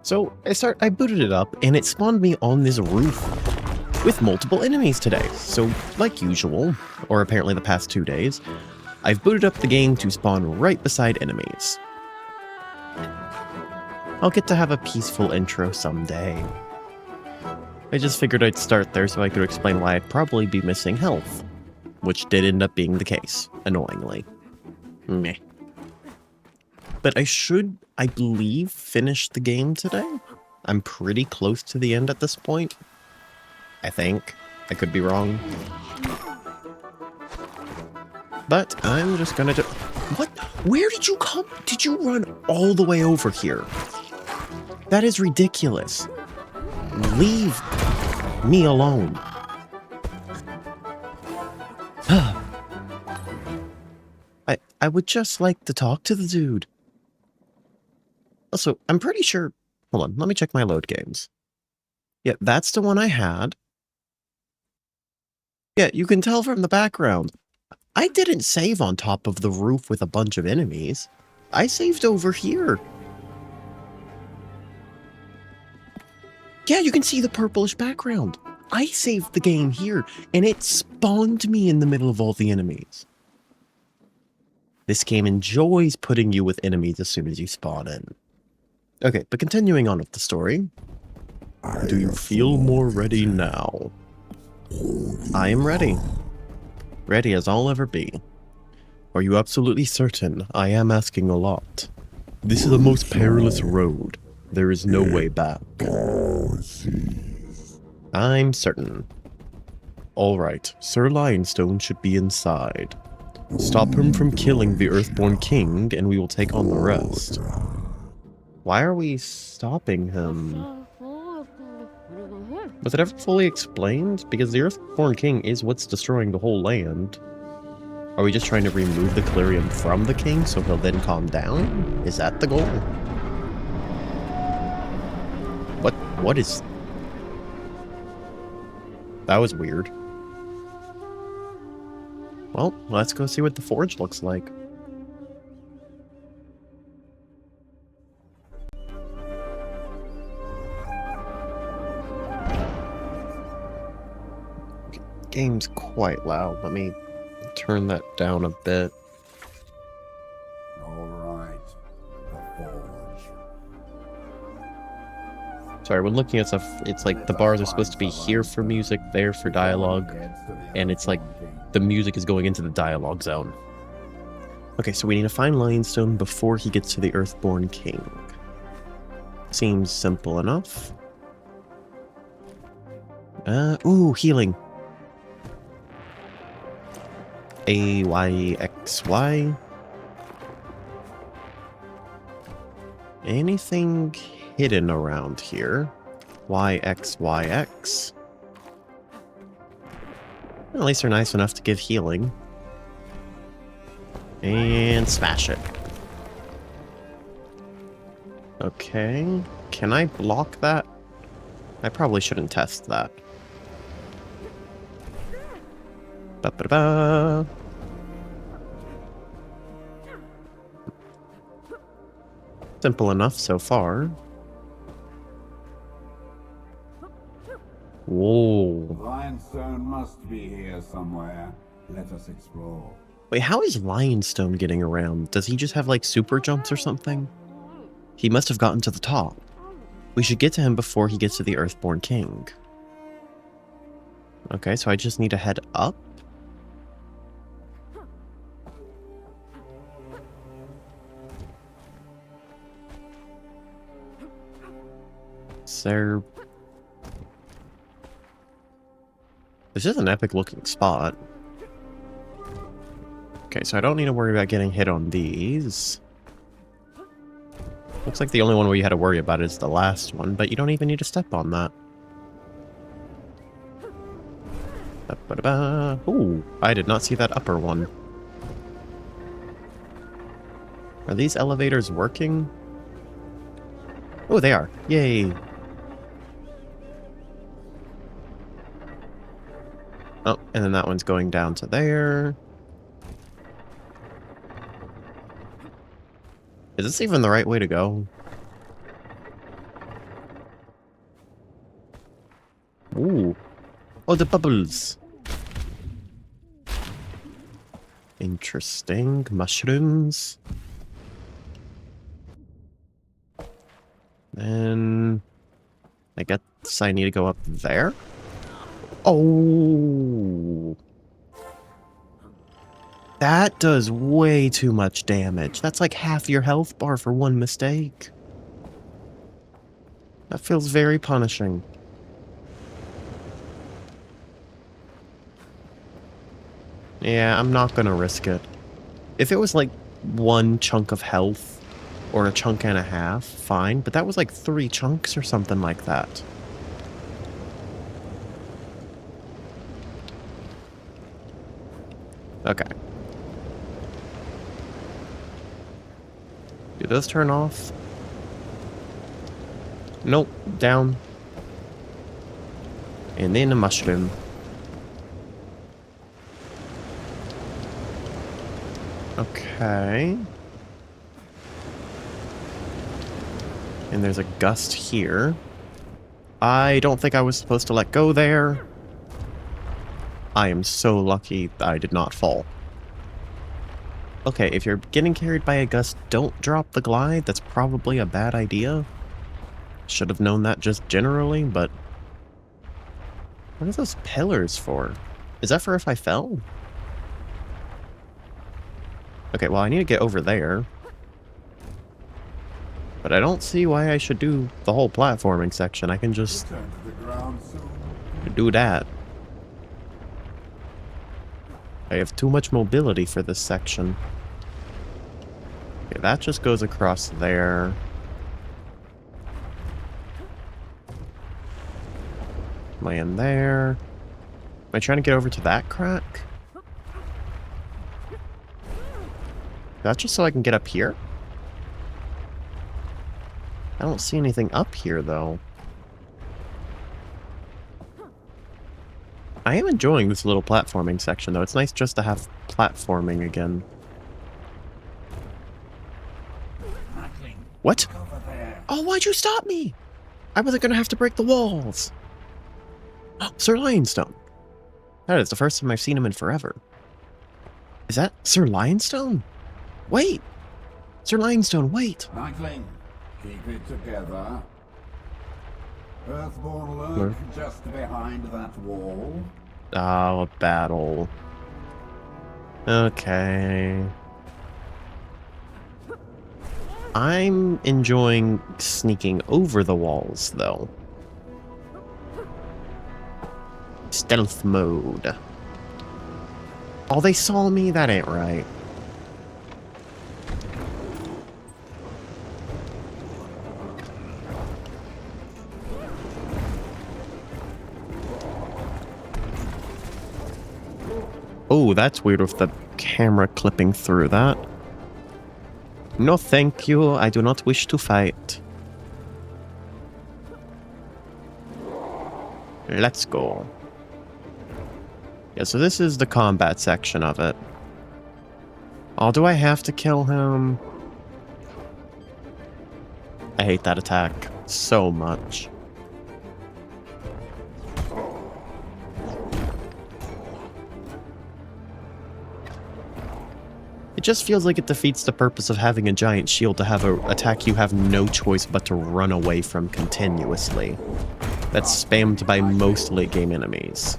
So I booted it up and it spawned me on this roof with multiple enemies today. So like usual, or apparently the past 2 days, I've booted up the game to spawn right beside enemies. I'll get to have a peaceful intro someday. I just figured I'd start there so I could explain why I'd probably be missing health, which did end up being the case, annoyingly. Meh. But I believe, finish the game today. I'm pretty close to the end at this point. I think. I could be wrong. But I'm just gonna do... What? Where did you come? Did you run all the way over here? That is ridiculous. Leave me alone. I would just like to talk to the dude. Also, I'm pretty sure... Hold on, let me check my load games. Yeah, that's the one I had. Yeah, you can tell from the background. I didn't save on top of the roof with a bunch of enemies. I saved over here. Yeah, you can see the purplish background. I saved the game here, and it spawned me in the middle of all the enemies. This game enjoys putting you with enemies as soon as you spawn in. Okay, but continuing on with the story. Do you feel more ready now? I am ready. Ready as I'll ever be. Are you absolutely certain? I am asking a lot. This is the most perilous road. There is no way back. I'm certain. Alright, Sir Lionstone should be inside. Stop him from killing the Earthborn King, and we will take on the rest. Why are we stopping him? Was it ever fully explained? Because the Earthborn King is what's destroying the whole land. Are we just trying to remove the Clerium from the king so he'll then calm down? Is that the goal? What is... That was weird. Well, let's go see what the forge looks like. Game's quite loud. Let me turn that down a bit. Alright, the forge. Sorry, when looking at stuff, it's like the bars are supposed to be here for music, there for dialogue, and it's like the music is going into the dialogue zone. Okay, so we need to find Lionstone before he gets to the Earthborn King. Seems simple enough. Ooh, healing. AYXY. Anything hidden around here? YXYX. At least they're nice enough to give healing. And smash it. Okay. Can I block that? I probably shouldn't test that. Ba-ba-ba. Simple enough so far. Whoa. Lionstone must be here somewhere. Let us explore. Wait, how is Lionstone getting around? Does he just have like super jumps or something? He must have gotten to the top. We should get to him before he gets to the Earthborn King. Okay, so I just need to head up. Sir. This is an epic looking spot. Okay, so I don't need to worry about getting hit on these. Looks like the only one where you had to worry about is the last one, but you don't even need to step on that. Ba-ba-da-ba. Ooh, I did not see that upper one. Are these elevators working? Oh, they are. Yay. Oh, and then that one's going down to there. Is this even the right way to go? Ooh. Oh, the bubbles. Interesting. Mushrooms. Then I guess I need to go up there. Oh. That does way too much damage. That's like half your health bar for one mistake. That feels very punishing. Yeah, I'm not gonna risk it. If it was like one chunk of health or a chunk and a half, fine. But that was like 3 chunks or something like that. Okay. Do those turn off? Nope. Down. And then a mushroom. Okay. And there's a gust here. I don't think I was supposed to let go there. I am so lucky I did not fall. Okay, if you're getting carried by a gust, don't drop the glide. That's probably a bad idea. Should have known that just generally, but... What are those pillars for? Is that for if I fell? Okay, well, I need to get over there. But I don't see why I should do the whole platforming section. I can just do that. I have too much mobility for this section. Okay, that just goes across there. Land there. Am I trying to get over to that crack? That's just so I can get up here? I don't see anything up here, though. I am enjoying this little platforming section, though. It's nice just to have platforming again. What? Oh, why'd you stop me? I wasn't gonna have to break the walls. Oh, Sir Lionstone. That is the first time I've seen him in forever. Is that Sir Lionstone? Wait! Sir Lionstone, wait! Knightling, keep it together. Earthborn lurk just behind that wall. Oh, a battle. Okay. I'm enjoying sneaking over the walls, though. Stealth mode. Oh, they saw me? That ain't right. Oh, that's weird with the camera clipping through that. No, thank you. I do not wish to fight. Let's go. Yeah, so this is the combat section of it. Oh, do I have to kill him? I hate that attack so much. It just feels like it defeats the purpose of having a giant shield to have an attack you have no choice but to run away from continuously. That's spammed by most late game enemies.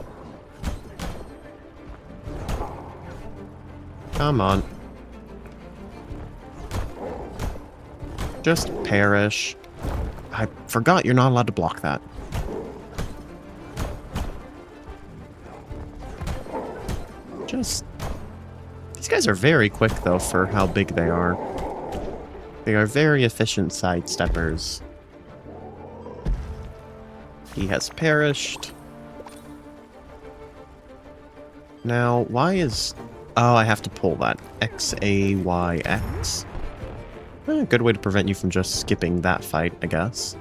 Come on. Just perish. I forgot you're not allowed to block that. Just... These guys are very quick, though, for how big they are. They are very efficient sidesteppers. He has perished. Now, why is... Oh, I have to pull that. X-A-Y-X. Good way to prevent you from just skipping that fight, I guess.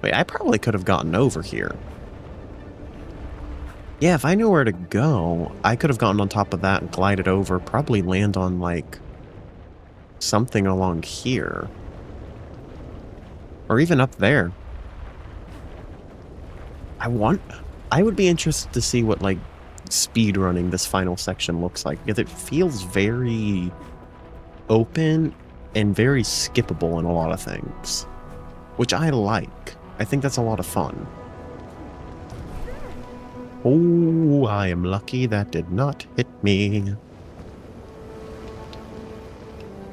Wait, I probably could have gotten over here. Yeah, if I knew where to go, I could have gotten on top of that and glided over, probably land on, like, something along here. Or even up there. I would be interested to see what, like, speed running this final section looks like, because it feels very open and very skippable in a lot of things, which I like. I think that's a lot of fun. Oh, I am lucky that did not hit me.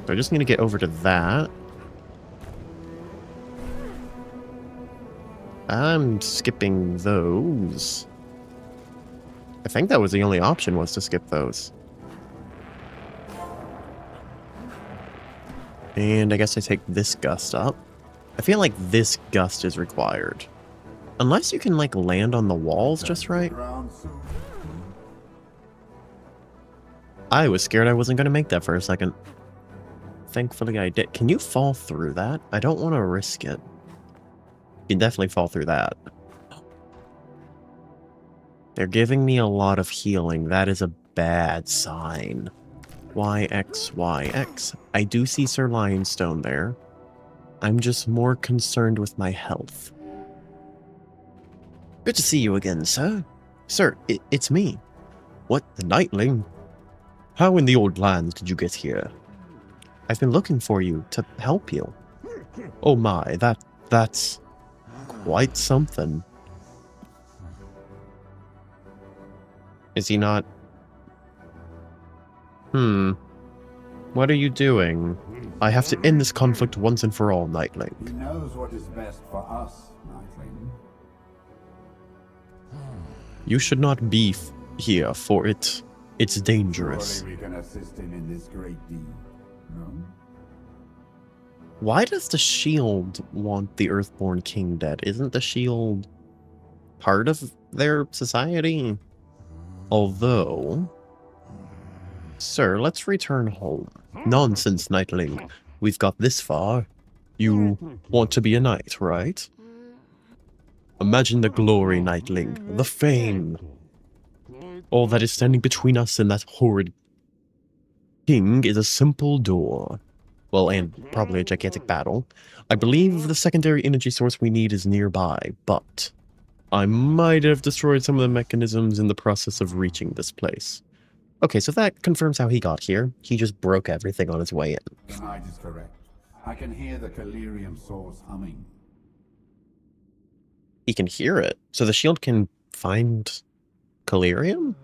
So I just need to get over to that. I'm skipping those. I think that was the only option, was to skip those. And I guess I take this gust up. I feel like this gust is required. Unless you can, like, land on the walls just right. I was scared I wasn't going to make that for a second. Thankfully I did. Can you fall through that? I don't want to risk it. You can definitely fall through that. They're giving me a lot of healing. That is a bad sign. YX, YX. I do see Sir Lionstone there. I'm just more concerned with my health. Good to see you again, sir. Sir, it's me. What, the Knightling? How in the old lands did you get here? I've been looking for you to help you. Oh my, that's quite something. Is he not? What are you doing? I have to end this conflict once and for all, Knightling. He knows what is best for us, Knightling. You should not be here, for it's dangerous. Surely we can assist him in this great deed, no? Why does the shield want the Earthborn King dead? Isn't the shield part of their society? Although... Sir, let's return home. Nonsense, Knightling. We've got this far. You want to be a knight, right? Imagine the glory, Knightling. The fame. All that is standing between us and that horrid king is a simple door. Well, and probably a gigantic battle. I believe the secondary energy source we need is nearby, but I might have destroyed some of the mechanisms in the process of reaching this place. Okay, so that confirms how he got here. He just broke everything on his way in. The knight is correct. I can hear the Calirium source humming. He can hear it. So the shield can find Calirium?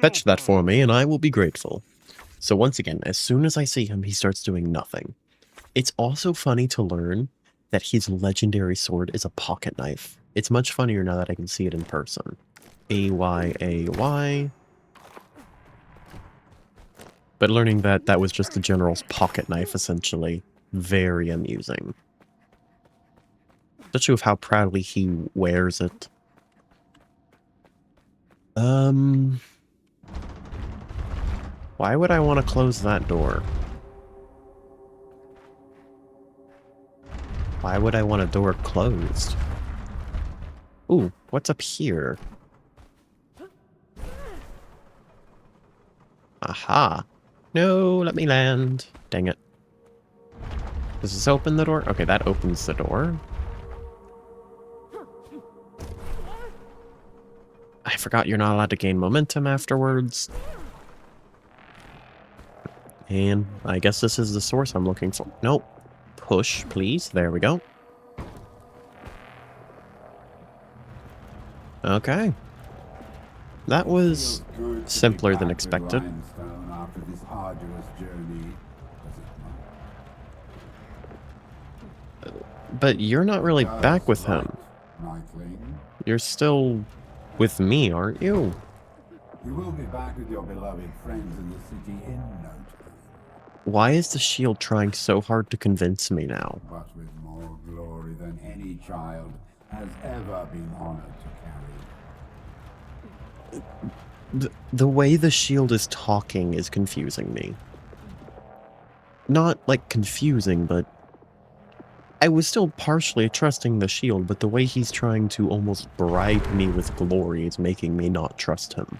Fetch that for me, and I will be grateful. So once again, as soon as I see him, he starts doing nothing. It's also funny to learn that his legendary sword is a pocket knife. It's much funnier now that I can see it in person. A-Y-A-Y. But learning that that was just the general's pocket knife, essentially, very amusing. Especially with how proudly he wears it. Why would I want to close that door? Why would I want a door closed? Ooh, what's up here? Aha. No, let me land. Dang it. Does this open the door? Okay, that opens the door. I forgot you're not allowed to gain momentum afterwards. And I guess this is the source I'm looking for. Nope. Push, please. There we go. Okay. That was simpler than expected. After this arduous journey, does it not? But you're not really back with him. Knightling. You're still with me, aren't you? You will be back with your beloved friends in the city in no time. Why is the shield trying so hard to convince me now? But with more glory than any child has ever been honored to carry. The way the shield is talking is confusing me. Not, like, confusing, but... I was still partially trusting the shield, but the way he's trying to almost bribe me with glory is making me not trust him.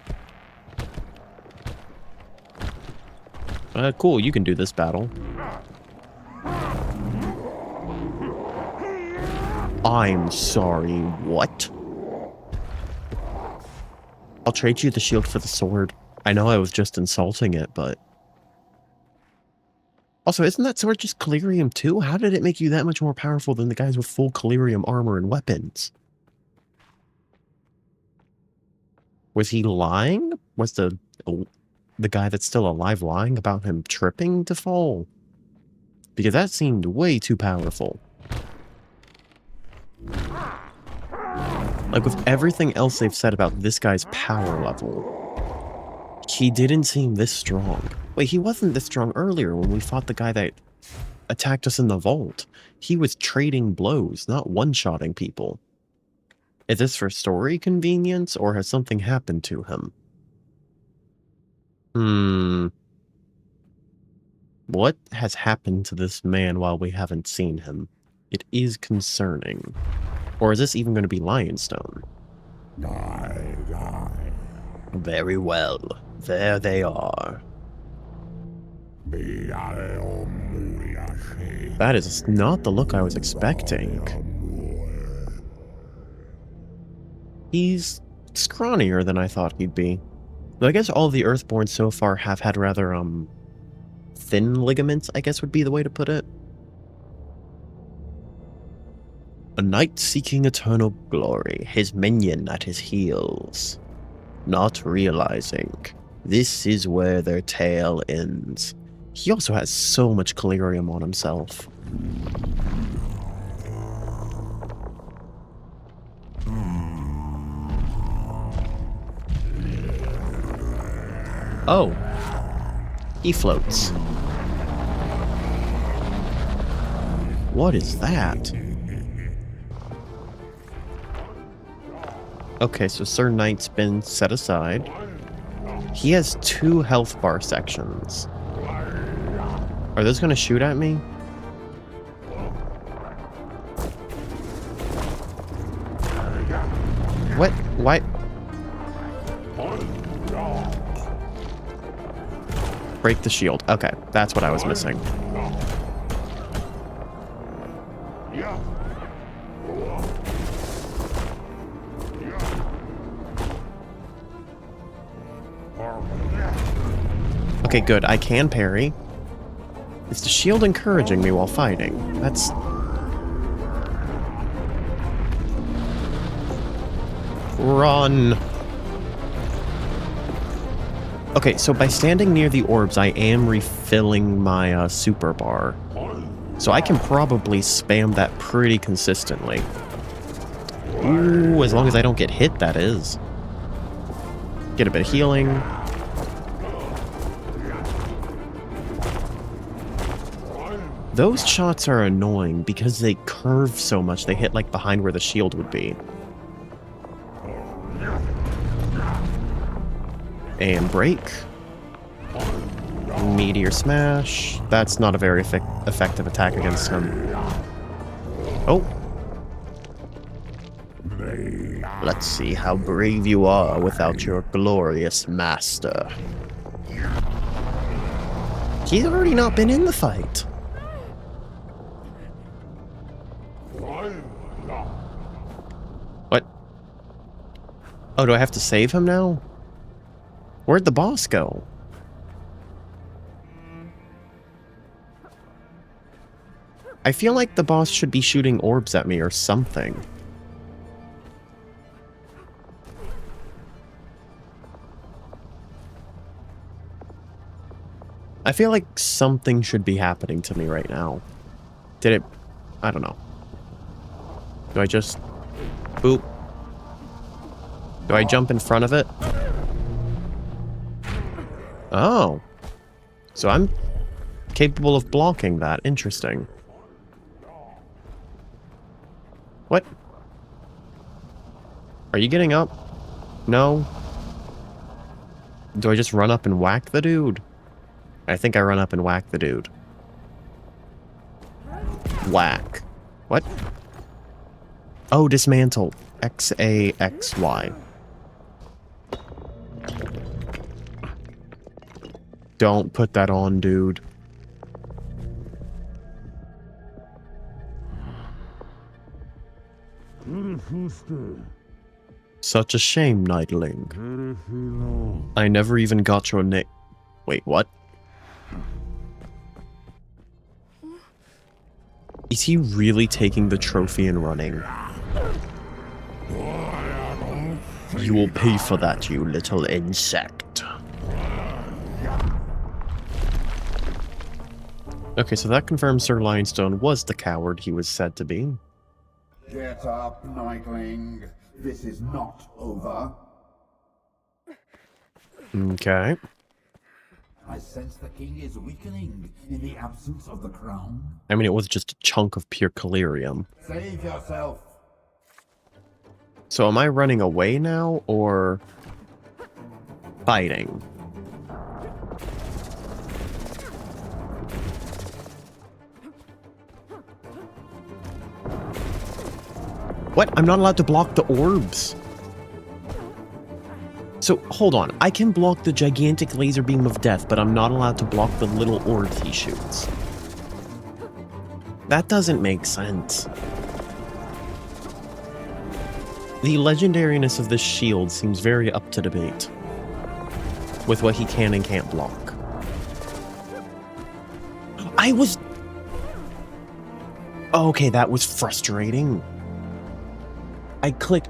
Cool, you can do this battle. I'm sorry, what? I'll trade you the shield for the sword. I know I was just insulting it, but... Also, isn't that sword just Calirium too? How did it make you that much more powerful than the guys with full Calirium armor and weapons? Was he lying? Was the guy that's still alive lying about him tripping to fall? Because that seemed way too powerful. Like, with everything else they've said about this guy's power level, he didn't seem this strong. Wait, he wasn't this strong earlier when we fought the guy that attacked us in the vault. He was trading blows, not one-shotting people. Is this for story convenience, or has something happened to him? What has happened to this man while we haven't seen him? It is concerning. Or is this even going to be Lionstone? Die. Very well. There they are. That is not the look I was expecting. He's scrawnier than I thought he'd be. Though I guess all the Earthborn so far have had rather, thin ligaments, I guess would be the way to put it. A knight seeking eternal glory, his minion at his heels. Not realizing, this is where their tale ends. He also has so much Calirium on himself. Oh. He floats. What is that? Okay, so Sir Knight's been set aside. He has 2 health bar sections. Are those gonna shoot at me? What? Why? Break the shield. Okay, that's what I was missing. Okay, good. I can parry. Is the shield encouraging me while fighting? That's... Run! Okay, so by standing near the orbs, I am refilling my super bar. So I can probably spam that pretty consistently. Ooh, as long as I don't get hit, that is. Get a bit of healing. Those shots are annoying because they curve so much they hit like behind where the shield would be. And break. Meteor smash. That's not a very effective attack against him. Oh. Let's see how brave you are without your glorious master. He's already not been in the fight. What? Oh, do I have to save him now? Where'd the boss go? I feel like the boss should be shooting orbs at me or something. I feel like something should be happening to me right now. Did it... I don't know. Do I just... Boop. Do I jump in front of it? Oh. So I'm capable of blocking that. Interesting. What? Are you getting up? No? Do I just run up and whack the dude? I think I run up and whack the dude. Whack. What? Oh, dismantle. X-A-X-Y. Don't put that on, dude. Such a shame, Knightling. I never even got your name. Wait, what? Is he really taking the trophy and running? You will pay for that, you little insect. Okay, so that confirms Sir Lionstone was the coward he was said to be. Get up, Knightling. This is not over. Okay. I sense the king is weakening in the absence of the crown. I mean, it was just a chunk of pure collyrium. Save yourself. So am I running away now, or fighting? What? I'm not allowed to block the orbs. So, hold on. I can block the gigantic laser beam of death, but I'm not allowed to block the little orbs he shoots. That doesn't make sense. The legendariness of this shield seems very up to debate with what he can and can't block. Okay, that was frustrating. I clicked...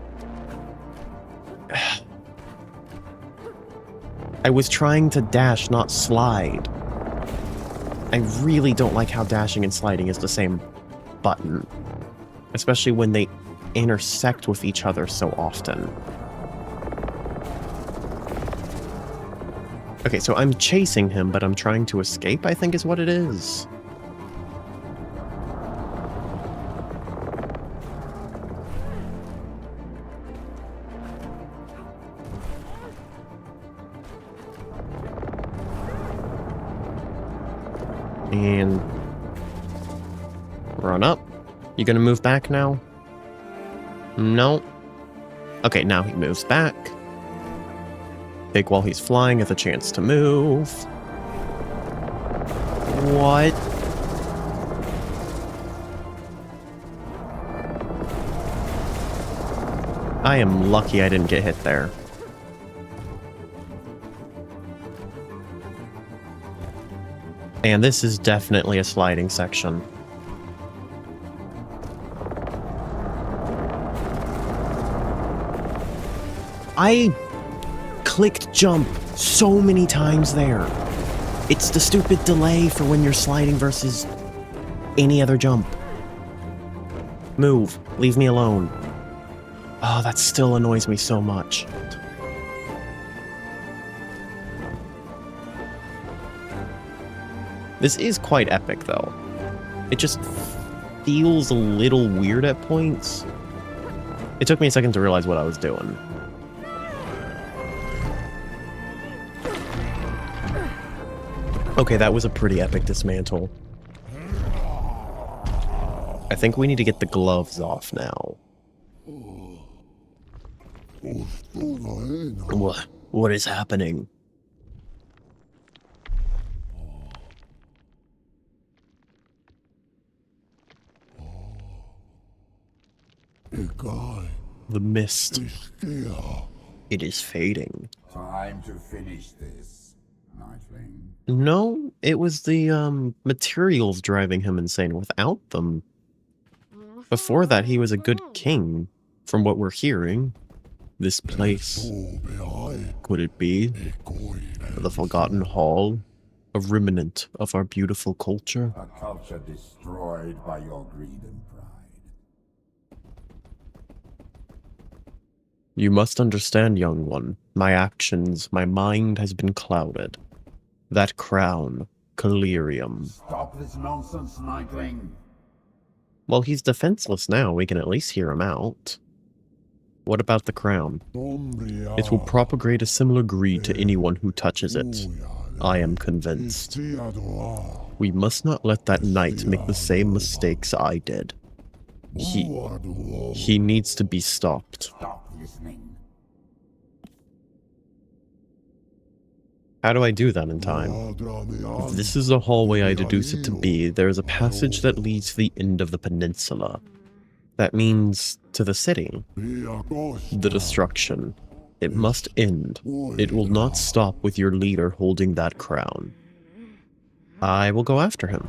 I was trying to dash, not slide. I really don't like how dashing and sliding is the same button. Especially when they intersect with each other so often. Okay, so I'm chasing him, but I'm trying to escape, I think is what it is. And run up. You gonna move back now? No. Okay, now he moves back. Big while he's flying has a chance to move. What? I am lucky I didn't get hit there. And this is definitely a sliding section. I clicked jump so many times there. It's the stupid delay for when you're sliding versus any other jump. Move. Leave me alone. Oh, that still annoys me so much. This is quite epic, though. It just feels a little weird at points. It took me a second to realize what I was doing. Okay, that was a pretty epic dismantle. I think we need to get the gloves off now. What is happening? The mist. It is fading. Time to finish this, Knightling. No, it was the materials driving him insane. Without them, before that, he was a good king, from what we're hearing. This place, could it be the Forgotten Hall, a remnant of our beautiful culture? A culture destroyed by your greed and pride. You must understand, young one. My actions, my mind has been clouded. That crown, collyrium. Stop this nonsense, Knightling. Well, he's defenseless now. We can at least hear him out. What about the crown? It will propagate a similar greed to anyone who touches it. I am convinced. We must not let that knight make the same mistakes I did. He needs to be stopped. Stop listening. How do I do that in time? If this is the hallway I deduce it to be, there is a passage that leads to the end of the peninsula. That means to the city. The destruction. It must end. It will not stop with your leader holding that crown. I will go after him.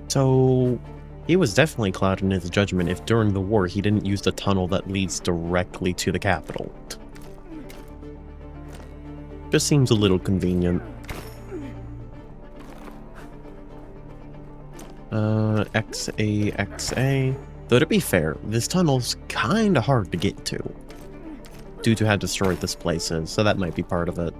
So, he was definitely clouded in his judgment if during the war he didn't use the tunnel that leads directly to the capital. Just seems a little convenient. XA. Though to be fair, this tunnel's kinda hard to get to, due to how destroyed this place is, so that might be part of it.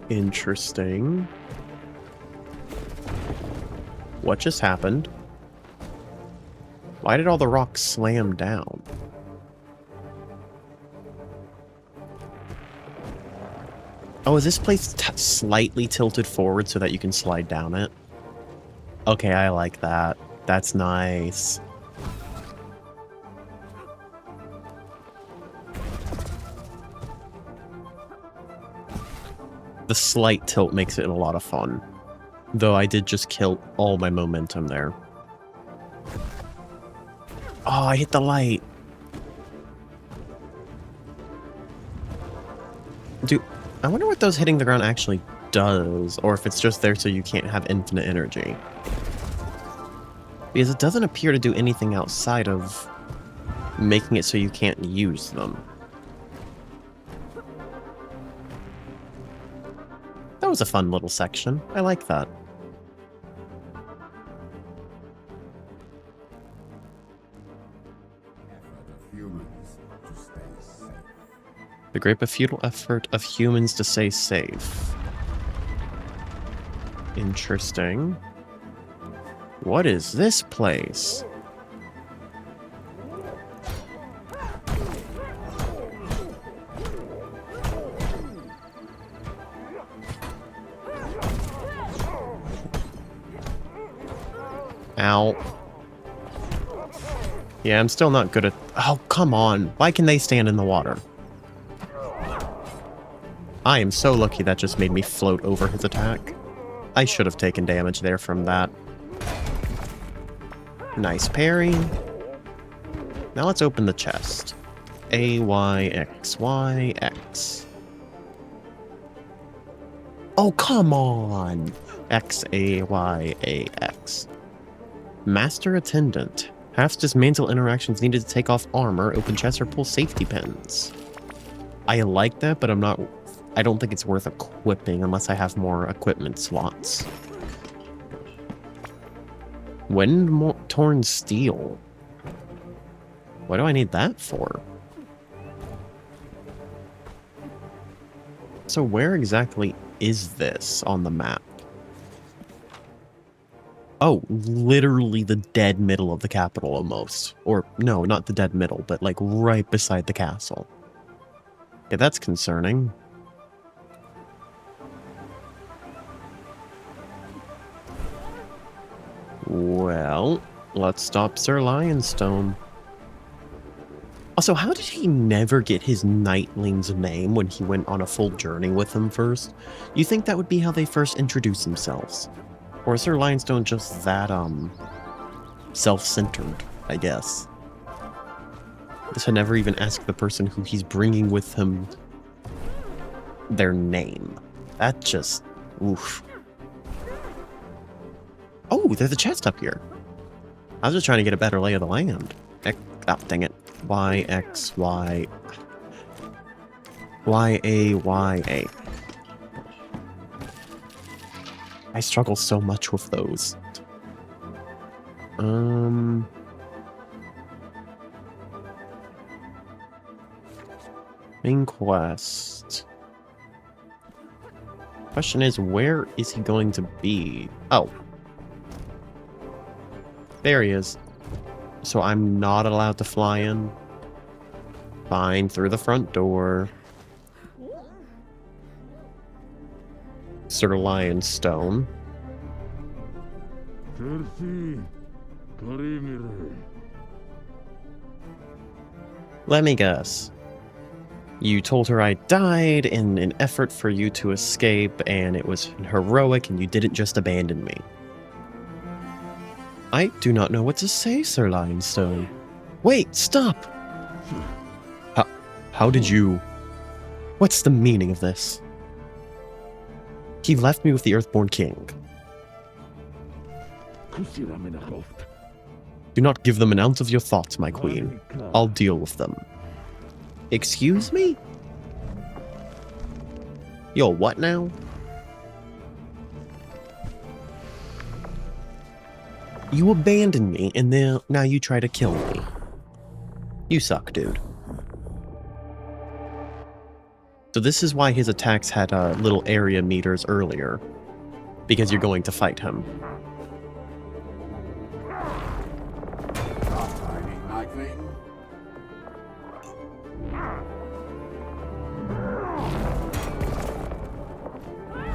Interesting. What just happened? Why did all the rocks slam down? Oh, is this place slightly tilted forward so that you can slide down it? Okay, I like that. That's nice. The slight tilt makes it a lot of fun. Though I did just kill all my momentum there. Oh, I hit the light. Dude, I wonder what those hitting the ground actually does, or if it's just there so you can't have infinite energy. Because it doesn't appear to do anything outside of making it so you can't use them. That was a fun little section. I like that. The great but futile effort of humans to stay safe. Interesting. What is this place? Ow. Yeah, I'm still not good at... Oh, come on. Why can they stand in the water? I am so lucky that just made me float over his attack. I should have taken damage there from that. Nice parry. Now let's open the chest. A, Y, X, Y, X. Oh, come on! X, A, Y, A, X. Master Attendant. Have to dismantle interactions needed to take off armor, open chests, or pull safety pins. I like that, but I don't think it's worth equipping unless I have more equipment slots. Wind-torn steel. What do I need that for? So where exactly is this on the map? Oh, literally the dead middle of the capital almost. Or, no, not the dead middle, but like right beside the castle. Yeah, that's concerning. Well, let's stop Sir Lionstone. Also, how did he never get his Knightling's name when he went on a full journey with him first? You think that would be how they first introduce themselves? Or is Sir Lionstone just that, self-centered, I guess? To never even ask the person who he's bringing with him their name. That just... oof. Oh, there's a chest up here. I was just trying to get a better lay of the land. Oh, dang it. Y, X, Y... Y, A, Y, A. I struggle so much with those. Main quest. Question is, where is he going to be? Oh. There he is. So I'm not allowed to fly in? Fine, through the front door. Sir Lionstone. Let me guess. You told her I died in an effort for you to escape, and it was heroic, and you didn't just abandon me. I do not know what to say, Sir Lionstone. Wait, stop! How did you... What's the meaning of this? He left me with the Earthborn King. Do not give them an ounce of your thoughts, my queen. I'll deal with them. Excuse me? Yo, what now? You abandoned me, and now you try to kill me. You suck, dude. So this is why his attacks had little area meters earlier. Because you're going to fight him.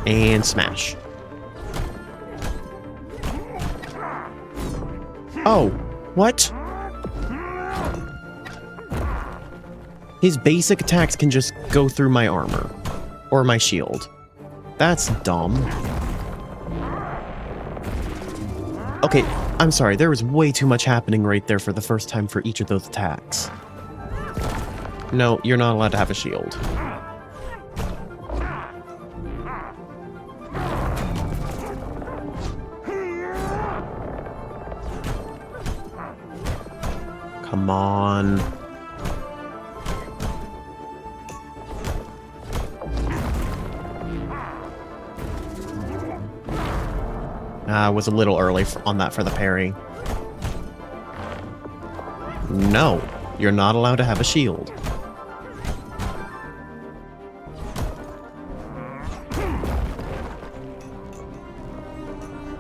And smash. Oh, what? His basic attacks can just go through my armor. Or my shield. That's dumb. Okay, I'm sorry, there was way too much happening right there for the first time for each of those attacks. No, you're not allowed to have a shield. Come on. I was a little early on that for the parry. No, you're not allowed to have a shield.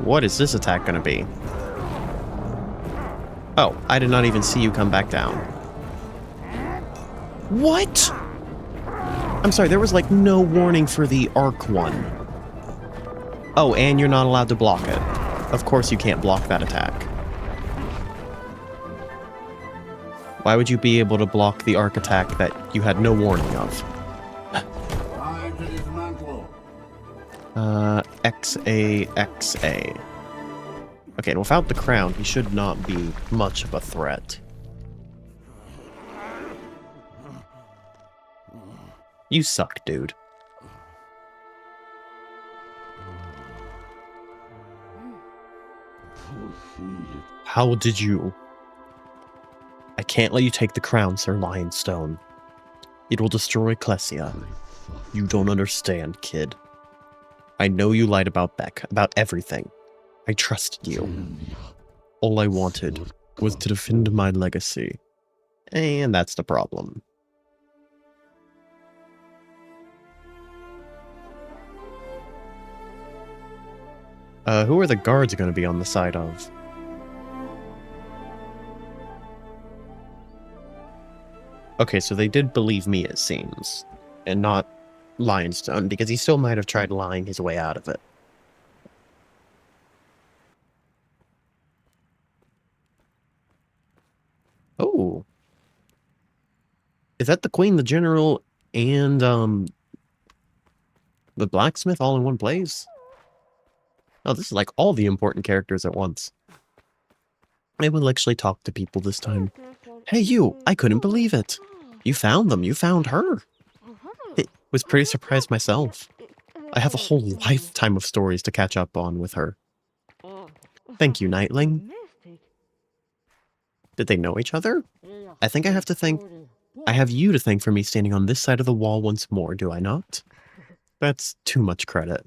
What is this attack gonna be? Oh, I did not even see you come back down. What? I'm sorry, there was like no warning for the arc one. Oh, and you're not allowed to block it. Of course you can't block that attack. Why would you be able to block the arc attack that you had no warning of? XA. Okay, and without the crown, he should not be much of a threat. You suck, dude. How did you? I can't let you take the crown, Sir Lionstone. It will destroy Clesia. You don't understand, kid. I know you lied about Beck, about everything. I trusted you. All I wanted was to defend my legacy. And that's the problem. Who are the guards going to be on the side of? Okay, so they did believe me, it seems. And not Lionstone, because he still might have tried lying his way out of it. Oh. Is that the Queen, the General, and, the Blacksmith all in one place? Oh, this is like all the important characters at once. I will actually talk to people this time. Hey, you! I couldn't believe it! You found them! You found her! I was pretty surprised myself. I have a whole lifetime of stories to catch up on with her. Thank you, Knightling. Did they know each other? I think I have to thank... I have you to thank for me standing on this side of the wall once more, do I not? That's too much credit.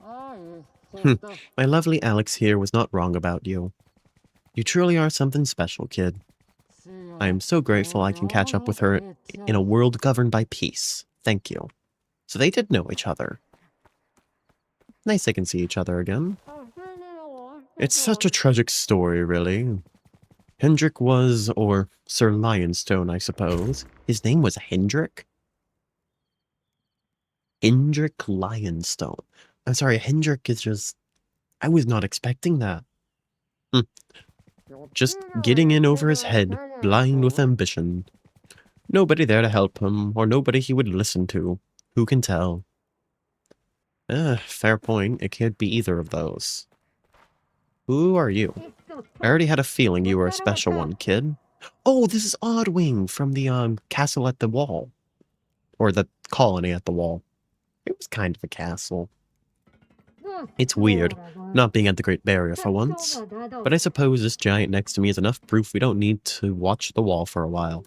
My lovely Alex here was not wrong about you. You truly are something special, kid. I am so grateful I can catch up with her in a world governed by peace. Thank you. So they did know each other. Nice they can see each other again. It's such a tragic story, really. Hendrik was, or Sir Lionstone, I suppose. His name was Hendrik? Hendrik Lionstone. I'm sorry, Hendrik is just... I was not expecting that. Just getting in over his head, blind with ambition. Nobody there to help him, or nobody he would listen to. Who can tell? Fair point. It could be either of those. Who are you? I already had a feeling you were a special one, kid. Oh, this is Oddwing from the castle at the wall. Or the colony at the wall. It was kind of a castle. It's weird, not being at the Great Barrier for once. But I suppose this giant next to me is enough proof we don't need to watch the wall for a while.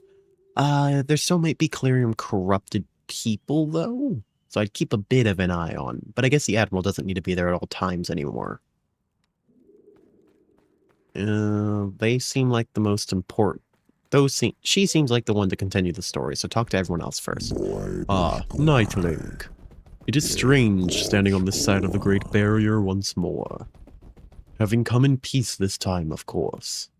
There still might be Clearium corrupted people, though. So I'd keep a bit of an eye on. But I guess the Admiral doesn't need to be there at all times anymore. They seem like the most important. She seems like the one to continue the story, so talk to everyone else first. Knightling. It is strange standing on this side of the Great Barrier once more. Having come in peace this time, of course.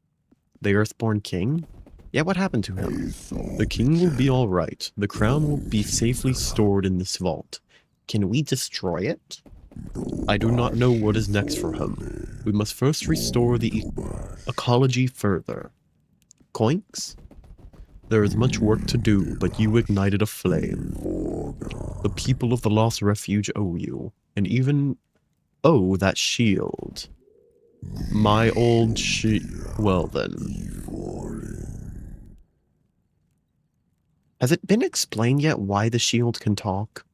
The Earthborn King? Yeah, what happened to him? The king will be alright. The crown will be safely stored in this vault. Can we destroy it? I do not know what is next for him. We must first restore the ecology further. Coinks? There is much work to do, but you ignited a flame. The people of the Lost Refuge owe you, and even owe that shield. My old well then. Has it been explained yet why the shield can talk?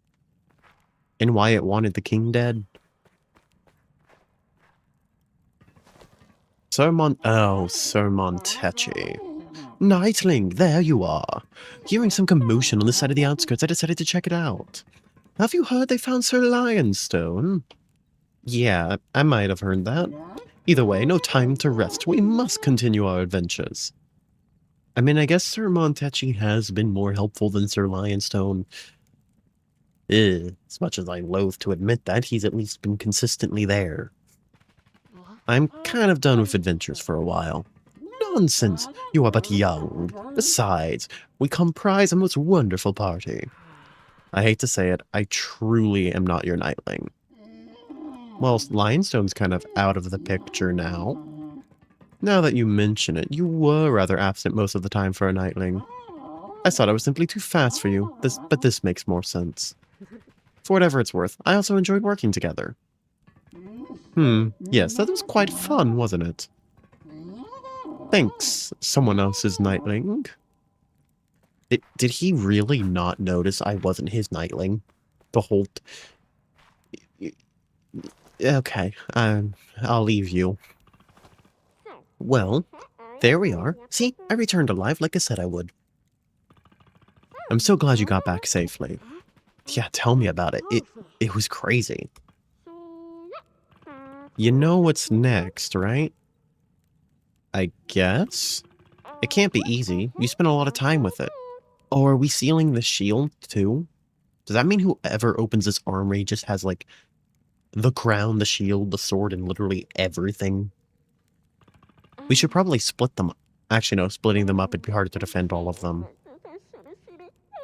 And why it wanted the king dead? Sir Montechi. Knightling, there you are. Hearing some commotion on the side of the outskirts, I decided to check it out. Have you heard they found Sir Lionstone? Yeah, I might have heard that. Either way, no time to rest. We must continue our adventures. I mean, I guess Sir Montechi has been more helpful than Sir Lionstone. As much as I'm loath to admit that, he's at least been consistently there. I'm kind of done with adventures for a while. Nonsense! You are but young. Besides, we comprise a most wonderful party. I hate to say it, I truly am not your Knightling. Well, Lionstone's kind of out of the picture now. Now that you mention it, you were rather absent most of the time for a Knightling. I thought I was simply too fast for you, but this makes more sense. For whatever it's worth, I also enjoyed working together. Yes, that was quite fun, wasn't it? Thanks, someone else's Knightling. Did he really not notice I wasn't his Knightling? The whole... Okay, I'll leave you. Well, there we are. See, I returned alive like I said I would. I'm so glad you got back safely. Yeah, tell me about it. It was crazy. You know what's next, right? I guess? It can't be easy. You spent a lot of time with it. Oh, are we sealing the shield, too? Does that mean whoever opens this armory just has, like, the crown, the shield, the sword, and literally everything? We should probably split them up. Actually, no, splitting them up, it'd be hard to defend all of them.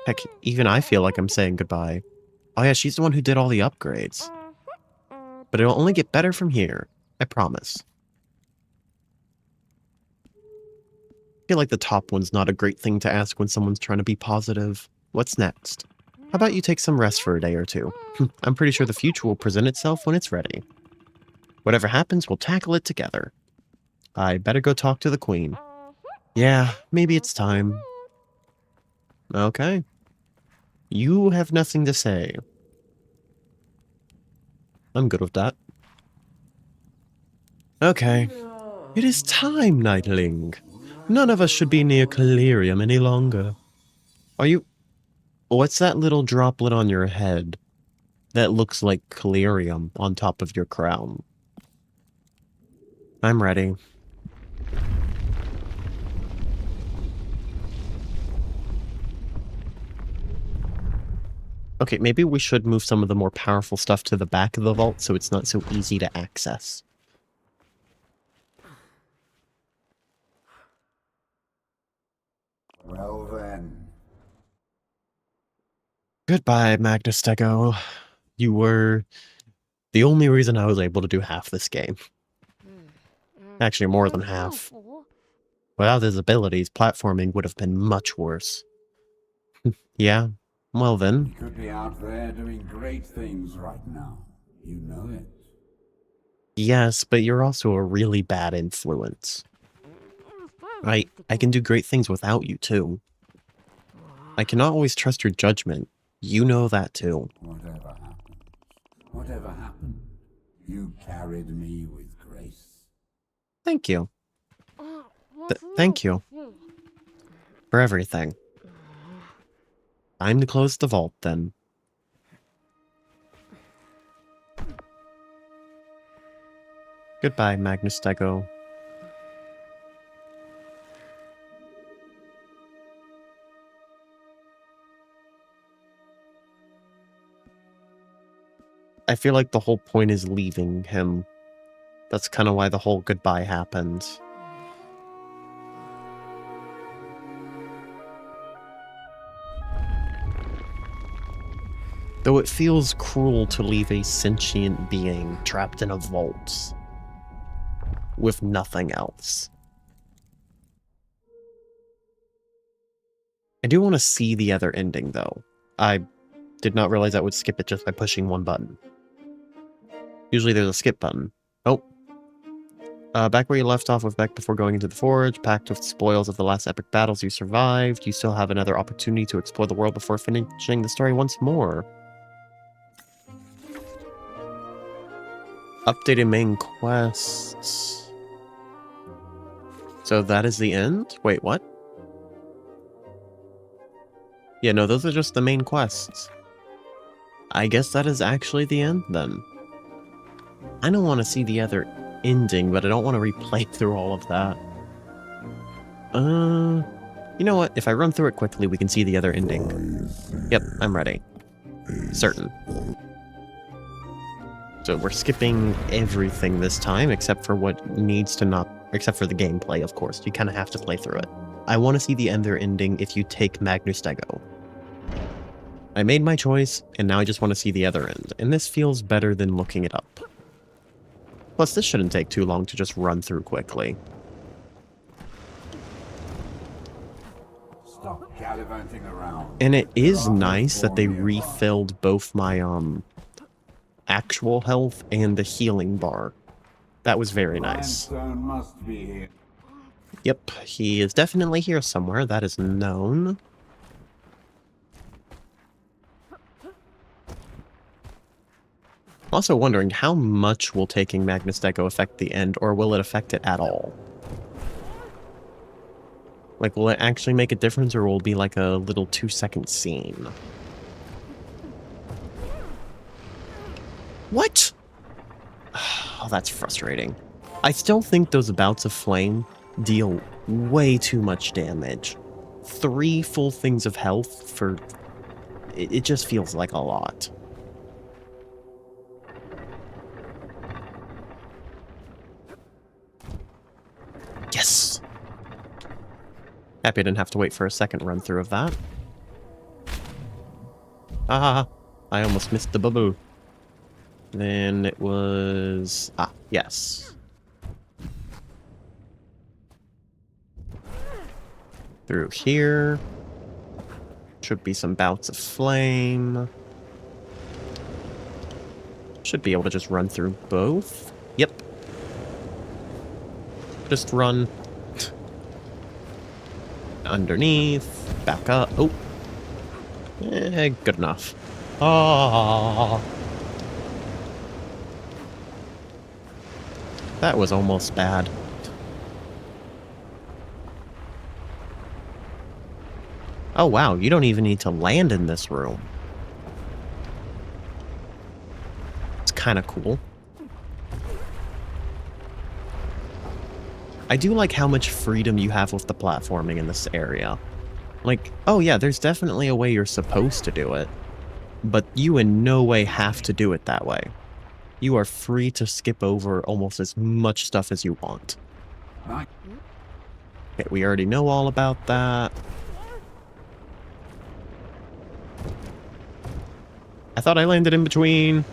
Heck, even I feel like I'm saying goodbye. Oh yeah, she's the one who did all the upgrades. But it'll only get better from here. I promise. I feel like the top one's not a great thing to ask when someone's trying to be positive. What's next? How about you take some rest for a day or two? I'm pretty sure the future will present itself when it's ready. Whatever happens, we'll tackle it together. I better go talk to the Queen. Yeah, maybe it's time. Okay. You have nothing to say. I'm good with that. Okay. It is time, Knightling. None of us should be near Clearium any longer. Are you... What's that little droplet on your head that looks like Clearium on top of your crown? I'm ready. Okay, maybe we should move some of the more powerful stuff to the back of the vault so it's not so easy to access. Well then. Goodbye, Magnus Stego. You were the only reason I was able to do half this game. Actually, more than half. Without his abilities, platforming would have been much worse. Yeah? Well He then. could be out there doing great things right now. You know it. Yes, but you're also a really bad influence. I can do great things without you, too. I cannot always trust your judgment. You know that, too. Whatever happened, you carried me with grace. Thank you. Thank you. For everything. Time to close the vault, then. Goodbye, Magnus Stego. I feel like the whole point is leaving him. That's kind of why the whole goodbye happened. Though it feels cruel to leave a sentient being trapped in a vault with nothing else. I do want to see the other ending, though. I did not realize I would skip it just by pushing one button. Usually there's a skip button. Oh. Back where you left off with Beck before going into the Forge, packed with spoils of the last epic battles you survived, you still have another opportunity to explore the world before finishing the story once more. Updated main quests. So that is the end? Wait, what? Yeah, no, those are just the main quests. I guess that is actually the end, then. I don't want to see the other ending, but I don't want to replay through all of that. You know what? If I run through it quickly, we can see the other ending. Yep, I'm ready. Certain. So we're skipping everything this time, except for what needs to not... Except for the gameplay, of course. You kind of have to play through it. I want to see the other ending if you take Magnus Stego. I made my choice, and now I just want to see the other end. And this feels better than looking it up. Plus, this shouldn't take too long to just run through quickly. Stop gallivanting around. And it is nice that they refilled both my, actual health and the healing bar. That was very nice. Limestone must be here. Yep, he is definitely here somewhere. That is known. I'm also wondering how much will taking Magnus Stego affect the end, or will it affect it at all? Like, will it actually make a difference, or will it be like a little 2-second scene? What? Oh, that's frustrating. I still think those bouts of flame deal way too much damage. 3 full things of health for... It just feels like a lot. Yes! Happy I didn't have to wait for a second run through of that. Ah! I almost missed the bubble. Then it was... Ah, yes. Through here. Should be some bouts of flame. Should be able to just run through both. Yep. Just run. Underneath. Back up. Oh. Good enough. Ah. That was almost bad. Oh wow, you don't even need to land in this room. It's kind of cool. I do like how much freedom you have with the platforming in this area. Like, oh yeah, there's definitely a way you're supposed to do it, but you in no way have to do it that way. You are free to skip over almost as much stuff as you want. Okay, we already know all about that. I thought I landed in between.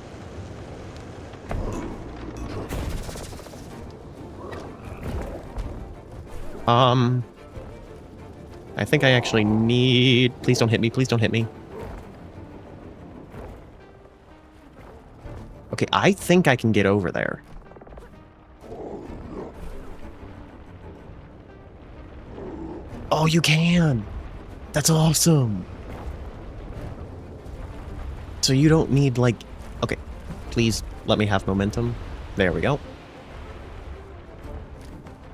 I think I actually need... Please don't hit me. Please don't hit me. Okay, I think I can get over there. Oh, you can! That's awesome! So you don't need, like... Okay, please let me have momentum. There we go.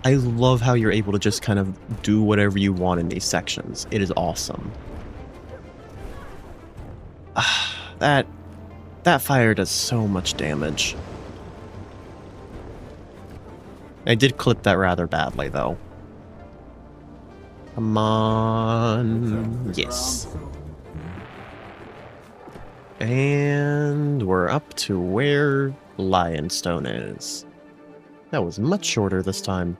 I love how you're able to just kind of do whatever you want in these sections. It is awesome. That fire does so much damage. I did clip that rather badly, though. Come on. Yes. And we're up to where Lionstone is. That was much shorter this time.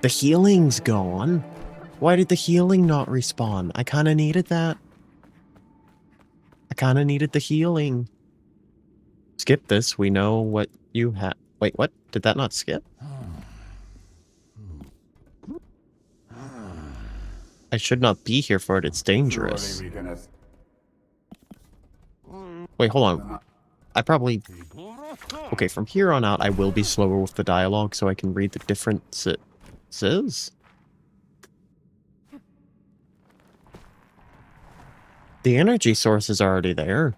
The healing's gone. Why did the healing not respawn? I kind of needed that. I kind of needed the healing. Skip this. We know what you have. Wait, what? Did that not skip? I should not be here for it. It's dangerous. Wait, hold on. I probably... Okay, from here on out, I will be slower with the dialogue so I can read the differences. The energy source is already there.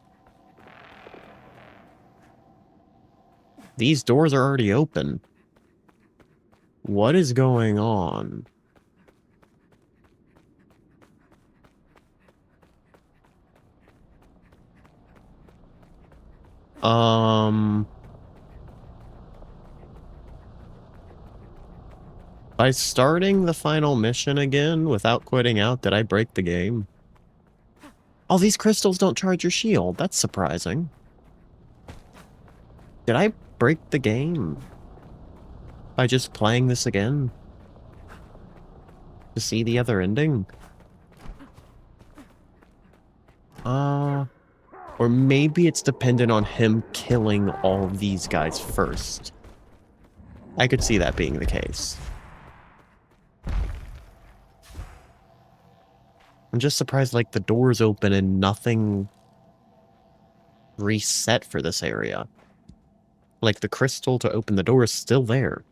These doors are already open. What is going on? By starting the final mission again without quitting out, did I break the game? Oh, these crystals don't charge your shield. That's surprising. Did I break the game by just playing this again? To see the other ending? Or maybe it's dependent on him killing all of these guys first. I could see that being the case. I'm just surprised, like, the door's open and nothing reset for this area. Like, the crystal to open the door is still there.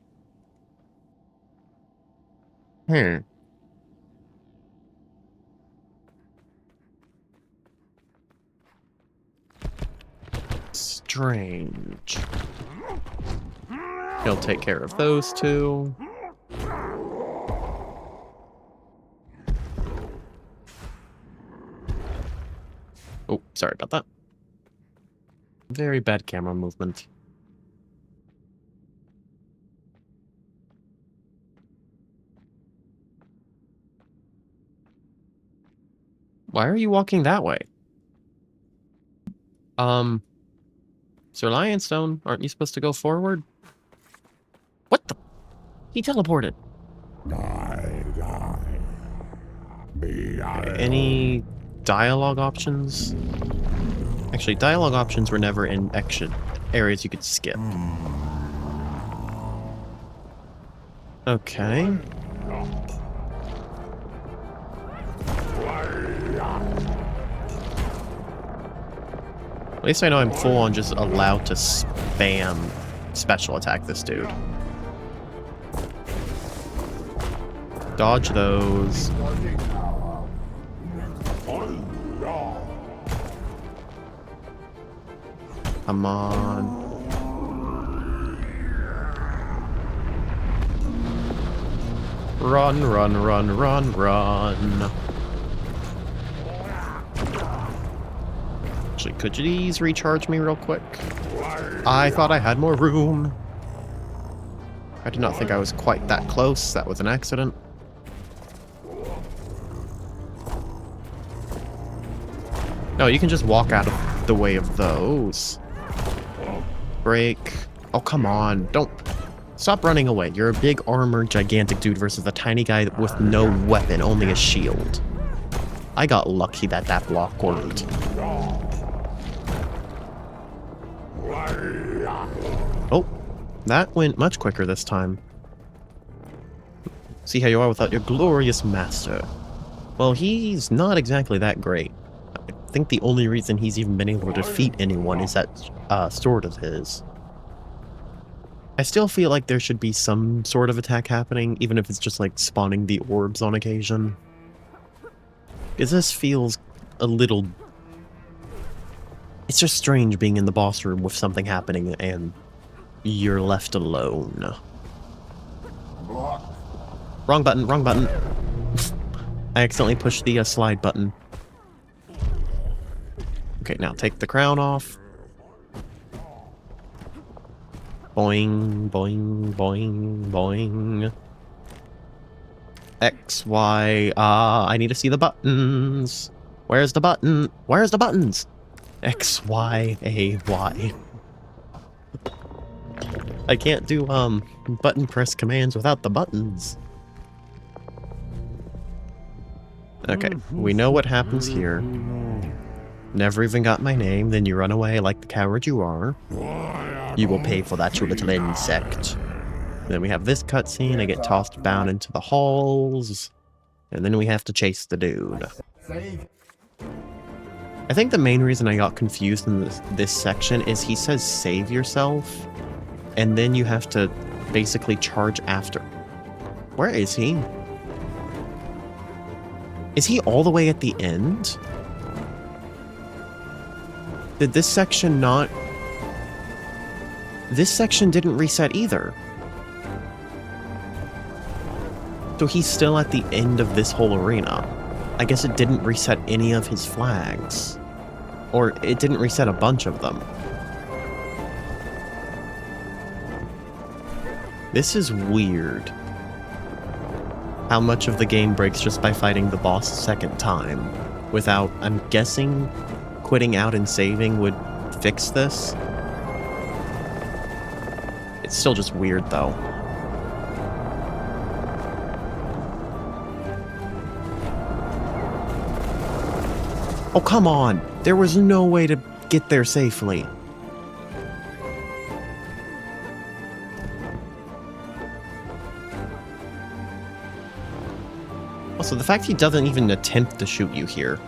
Strange. He'll take care of those two. Oh, sorry about that. Very bad camera movement. Why are you walking that way? Sir Lionstone, aren't you supposed to go forward? What the? He teleported. Okay, any dialogue options? Actually, dialogue options were never in areas you could skip. Okay. At least I know I'm full on just allowed to spam special attack this dude. Dodge those. Come on. Run, run, run, run, run. Actually, could you please recharge me real quick? I thought I had more room. I did not think I was quite that close. That was an accident. No, you can just walk out of the way of those. Break. Oh, come on. Don't. Stop running away. You're a big armored gigantic dude versus a tiny guy with no weapon, only a shield. I got lucky that that block worked. Oh, that went much quicker this time. See how you are without your glorious master. Well, he's not exactly that great. I think the only reason he's even been able to defeat anyone is that sword of his. I still feel like there should be some sort of attack happening, even if it's just like spawning the orbs on occasion. Because this feels a little... It's just strange being in the boss room with something happening and you're left alone. Wrong button, wrong button. I accidentally pushed the slide button. Okay, now take the crown off. Boing, boing, boing, boing. X, Y, I need to see the buttons. Where's the button? Where's the buttons? X, Y, A, Y. I can't do, button press commands without the buttons. Okay, we know what happens here. Never even got my name, then you run away like the coward you are. You will pay for that, you little insect. Then we have this cutscene, I get tossed down into the halls. And then we have to chase the dude. I think the main reason I got confused in this section is he says save yourself. And then you have to basically charge after. Where is he? Is he all the way at the end? Did this section not... This section didn't reset either. So he's still at the end of this whole arena. I guess it didn't reset any of his flags. Or it didn't reset a bunch of them. This is weird. How much of the game breaks just by fighting the boss a second time, without, I'm guessing, quitting out and saving would fix this? It's still just weird, though. Oh, come on! There was no way to get there safely. Also, the fact he doesn't even attempt to shoot you here.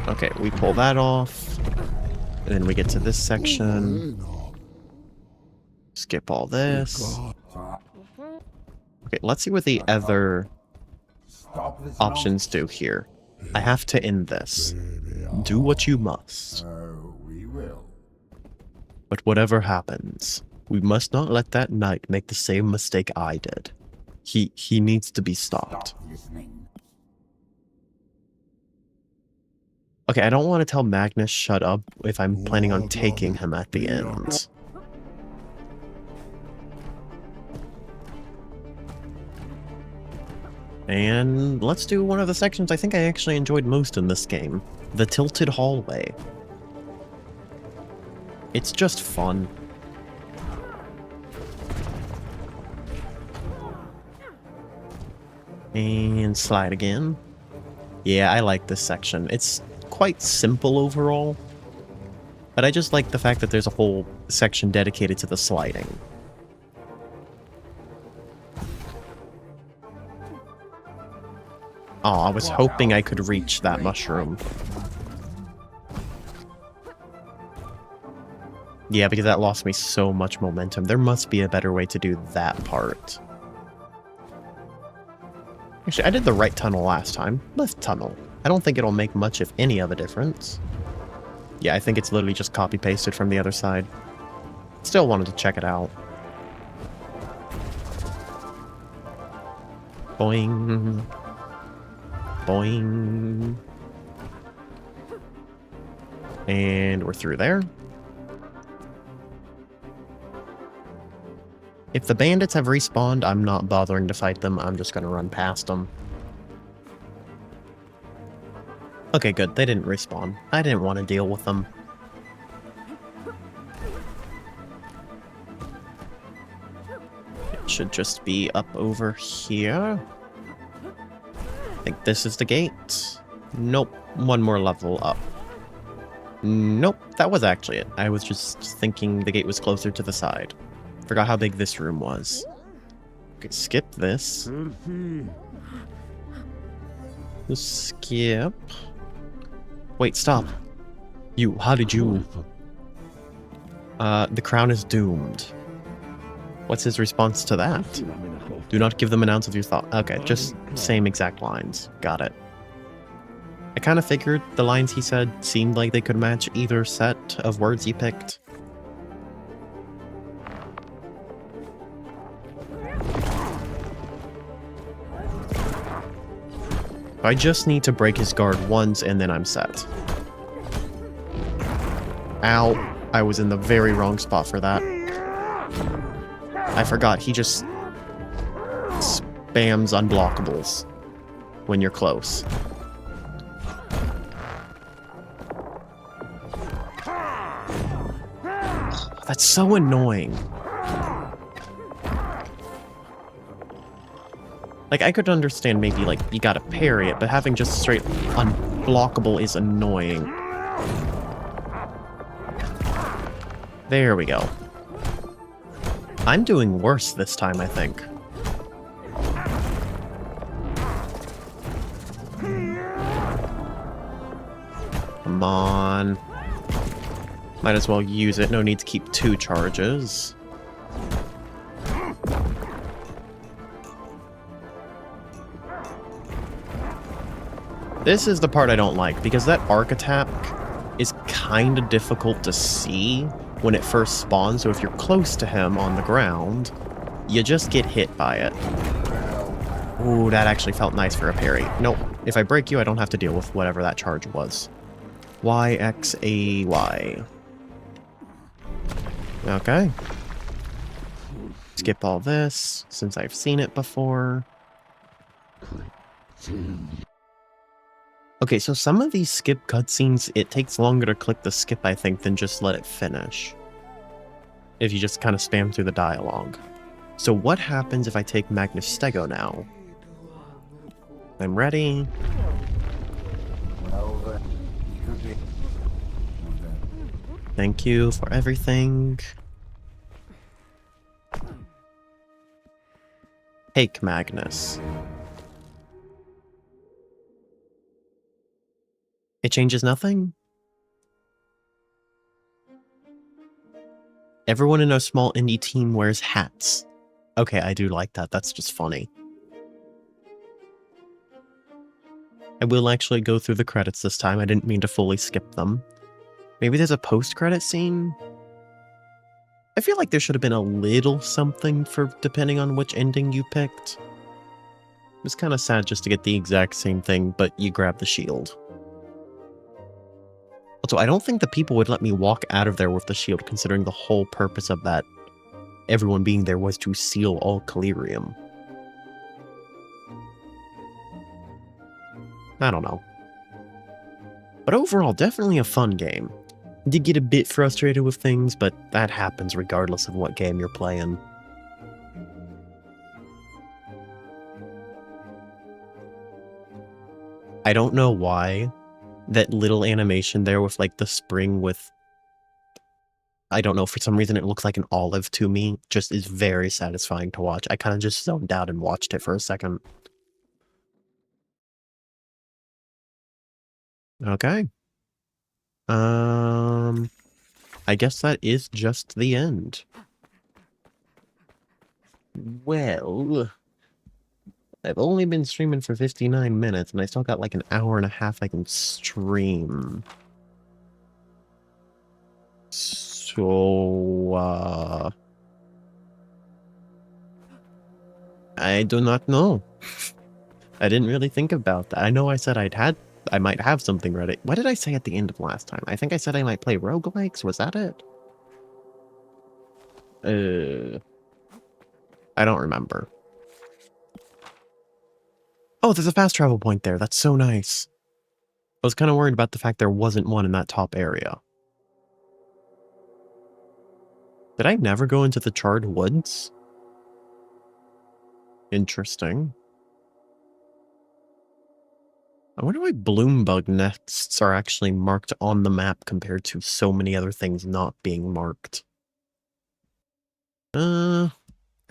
Okay, we pull that off. And then we get to this section. Skip all this. Okay, let's see what the other options do here. I have to end this. Do what you must. But whatever happens, we must not let that knight make the same mistake I did. He needs to be stopped. Okay, I don't want to tell Magnus shut up if I'm planning on taking him at the end. And let's do one of the sections I think I actually enjoyed most in this game. The Tilted Hallway. It's just fun. And slide again. Yeah, I like this section. It's quite simple overall. But I just like the fact that there's a whole section dedicated to the sliding. Oh, I was hoping I could reach that mushroom. Yeah, because that lost me so much momentum. There must be a better way to do that part. Actually, I did the right tunnel last time. Left tunnel. I don't think it'll make much, if any, of a difference. Yeah, I think it's literally just copy-pasted from the other side. Still wanted to check it out. Boing. Boing. And we're through there. If the bandits have respawned, I'm not bothering to fight them. I'm just going to run past them. Okay, good. They didn't respawn. I didn't want to deal with them. It should just be up over here. I think this is the gate. Nope. One more level up. Nope. That was actually it. I was just thinking the gate was closer to the side. Forgot how big this room was. Okay, skip this. Skip. Wait, stop. You, how did you... the crown is doomed. What's his response to that? Do not give them an ounce of your thought. Okay, just same exact lines. Got it. I kind of figured the lines he said seemed like they could match either set of words he picked. I just need to break his guard once and then I'm set. Ow. I was in the very wrong spot for that. I forgot, he just spams unblockables when you're close. That's so annoying. Like, I could understand maybe, like, you gotta parry it, but having just straight unblockable is annoying. There we go. I'm doing worse this time, I think. Come on. Might as well use it. No need to keep 2 charges. This is the part I don't like, because that arc attack is kind of difficult to see when it first spawns, so if you're close to him on the ground, you just get hit by it. Ooh, that actually felt nice for a parry. Nope, if I break you, I don't have to deal with whatever that charge was. Y, X, A, Y. Okay. Skip all this, since I've seen it before. Okay, so some of these skip cutscenes, it takes longer to click the skip, I think, than just let it finish. If you just kind of spam through the dialogue. So what happens if I take Magnus Stego now? I'm ready. Thank you for everything. Take Magnus. It changes nothing? Everyone in a small indie team wears hats. Okay, I do like that. That's just funny. I will actually go through the credits this time. I didn't mean to fully skip them. Maybe there's a post-credit scene? I feel like there should have been a little something for depending on which ending you picked. It was kind of sad just to get the exact same thing, but you grab the shield. Also, I don't think the people would let me walk out of there with the shield, considering the whole purpose of that, everyone being there, was to seal all Calirium. I don't know. But overall, definitely a fun game. Did get a bit frustrated with things, but that happens regardless of what game you're playing. I don't know why that little animation there with like the spring with, I don't know, for some reason it looks like an olive to me, just is very satisfying to watch. I kind of just zoned out and watched it for a second. Okay. I guess that is just the end. Well, I've only been streaming for 59 minutes, and I still got like an hour and a half I can stream. So, I do not know. I didn't really think about that. I know I said I might have something ready. What did I say at the end of last time? I think I said I might play roguelikes. Was that it? I don't remember. Oh, there's a fast travel point there. That's so nice. I was kind of worried about the fact there wasn't one in that top area. Did I never go into the Charred Woods? Interesting. I wonder why Bloombug nests are actually marked on the map compared to so many other things not being marked. I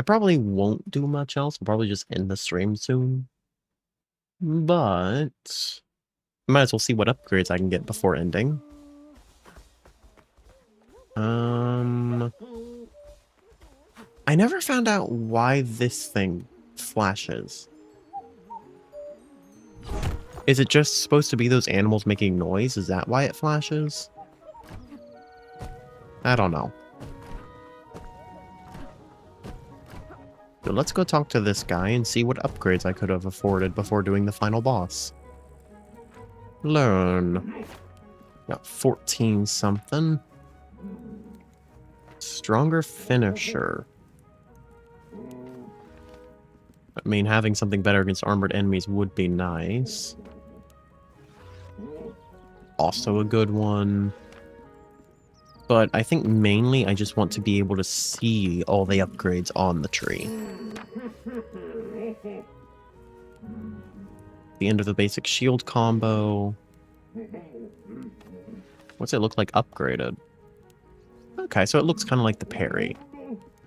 probably won't do much else. I'll probably just end the stream soon. But I might as well see what upgrades I can get before ending. I never found out why this thing flashes. Is it just supposed to be those animals making noise? Is that why it flashes? I don't know. So let's go talk to this guy and see what upgrades I could have afforded before doing the final boss. Learn. Got 14 something. Stronger finisher. I mean, having something better against armored enemies would be nice. Also a good one. But I think mainly I just want to be able to see all the upgrades on the tree. The end of the basic shield combo. What's it look like upgraded? Okay, so it looks kind of like the parry.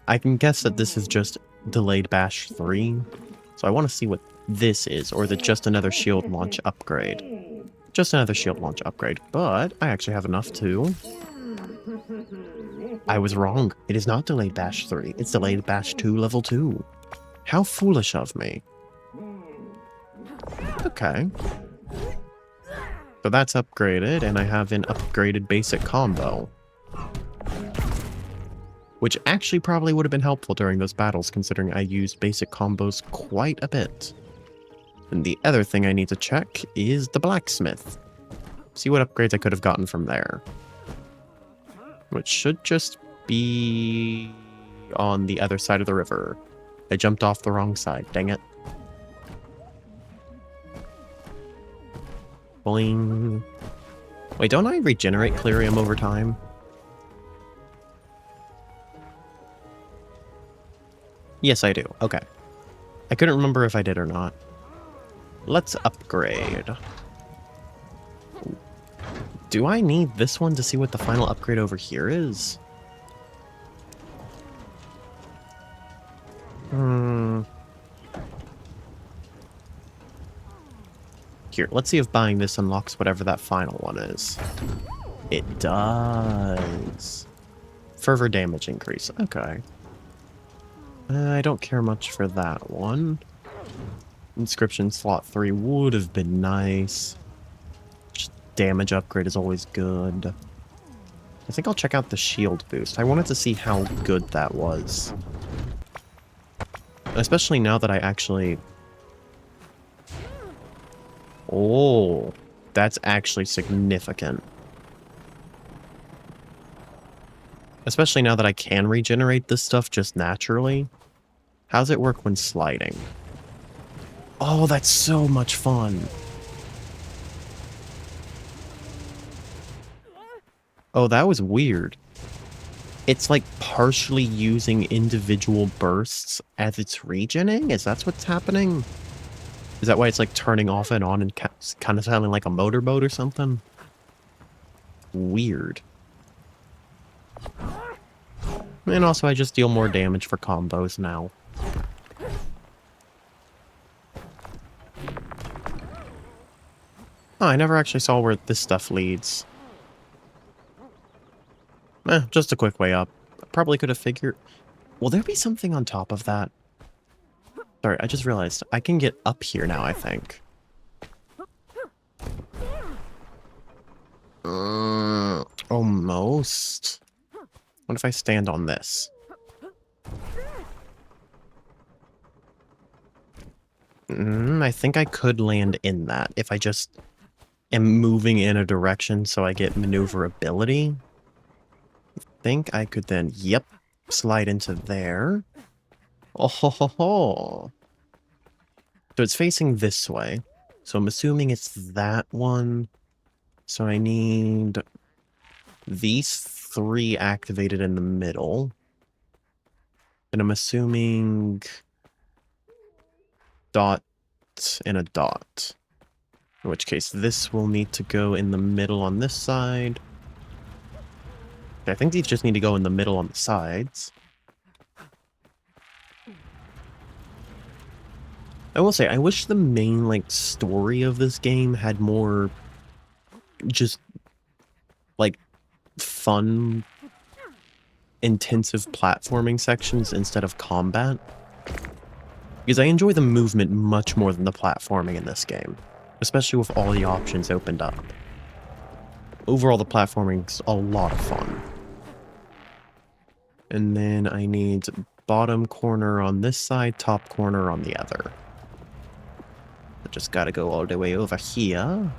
I can guess that this is just delayed bash 3. So I want to see what this is, or is it just another shield launch upgrade? Just another shield launch upgrade, but I actually have enough to... I was wrong. It is not delayed bash 3. It's delayed bash 2 level 2. How foolish of me. Okay. So that's upgraded, and I have an upgraded basic combo. Which actually probably would have been helpful during those battles, considering I used basic combos quite a bit. And the other thing I need to check is the blacksmith. See what upgrades I could have gotten from there. Which should just be on the other side of the river. I jumped off the wrong side, dang it. Boing. Wait, don't I regenerate Clyrium over time? Yes, I do. Okay. I couldn't remember if I did or not. Let's upgrade. Do I need this one to see what the final upgrade over here is? Here, let's see if buying this unlocks whatever that final one is. It does. Fervor damage increase. Okay. I don't care much for that one. Inscription slot 3 would have been nice. Just damage upgrade is always good. I think I'll check out the shield boost. I wanted to see how good that was. Especially now that I actually... Oh, that's actually significant. Especially now that I can regenerate this stuff just naturally. How's it work when sliding? Oh, that's so much fun. Oh, that was weird. It's like partially using individual bursts as it's regening? Is that what's happening? Is that why it's like turning off and on and kind of sounding like a motorboat or something? Weird. And also I just deal more damage for combos now. Oh, I never actually saw where this stuff leads. Just a quick way up. Probably could have figured... Will there be something on top of that? Sorry, I just realized. I can get up here now, I think. Almost. What if I stand on this? I think I could land in that if I just am moving in a direction so I get maneuverability. I think I could then, yep, slide into there. Oh ho ho ho. So it's facing this way. So I'm assuming it's that one. So I need these 3 activated in the middle. And I'm assuming dot and a dot. In which case this will need to go in the middle on this side. I think these just need to go in the middle on the sides. I will say, I wish the main, like, story of this game had more just, like, fun, intensive platforming sections instead of combat. Because I enjoy the movement much more than the platforming in this game, especially with all the options opened up. Overall, the platforming's a lot of fun. And then I need bottom corner on this side, top corner on the other. I just gotta go all the way over here.